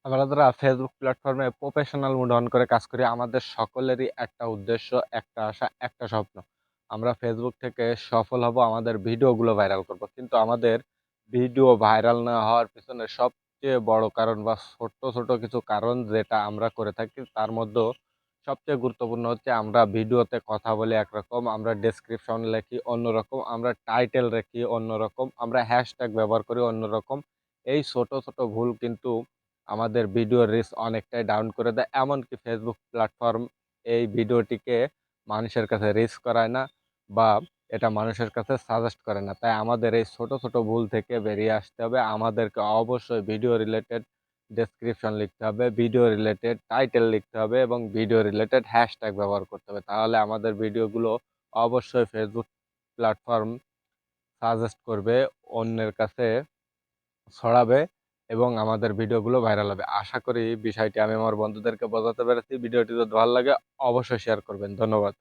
আমরা যারা ফেসবুক প্ল্যাটফর্মে প্রফেশনাল মুড অন করে কাজ করি, আমাদের সকলেরই একটা উদ্দেশ্য, একটা আশা, একটা স্বপ্ন। আমরা ফেসবুক থেকে সফল হব, আমাদের ভিডিওগুলো ভাইরাল করব। কিন্তু আমাদের ভিডিও ভাইরাল না হওয়ার পিছনে সবচেয়ে বড় কারণ বা ছোট্ট ছোট কিছু কারণ যেটা আমরা করে থাকি, তার মধ্যেও সবচেয়ে গুরুত্বপূর্ণ হচ্ছে আমরা ভিডিওতে কথা বলি একরকম, আমরা ডেসক্রিপশন লিখি অন্যরকম, আমরা টাইটেল রাখি অন্যরকম, আমরা হ্যাশট্যাগ ব্যবহার করি অন্যরকম। এই ছোট ছোট ভুল কিন্তু আমাদের ভিডিওর রিচ অনেকটাই ডাউন করে দেয়। এমনকি ফেসবুক প্ল্যাটফর্ম এই ভিডিওটিকে মানুষের কাছে রিচ করায় না, বা এটা মানুষের কাছে সাজেস্ট করে না। তাই আমাদের এই ছোট ছোট ভুল থেকে বেরিয়ে আসতে হবে। আমাদেরকে অবশ্যই ভিডিও রিলেটেড ডেসক্রিপশন লিখতে হবে, ভিডিও রিলেটেড টাইটেল লিখতে হবে এবং ভিডিও রিলেটেড হ্যাশট্যাগ ব্যবহার করতে হবে। তাহলে আমাদের ভিডিওগুলো অবশ্যই ফেসবুক প্ল্যাটফর্ম সাজেস্ট করবে, অন্যের কাছে ছড়াবে এবং আমাদের ভিডিওগুলো ভাইরাল হবে। আশা করি বিষয়টি আমি আমার বন্ধুদেরকে বোঝাতে পেরেছি। ভিডিওটি যদি ভালো লাগে অবশ্যই শেয়ার করবেন। ধন্যবাদ।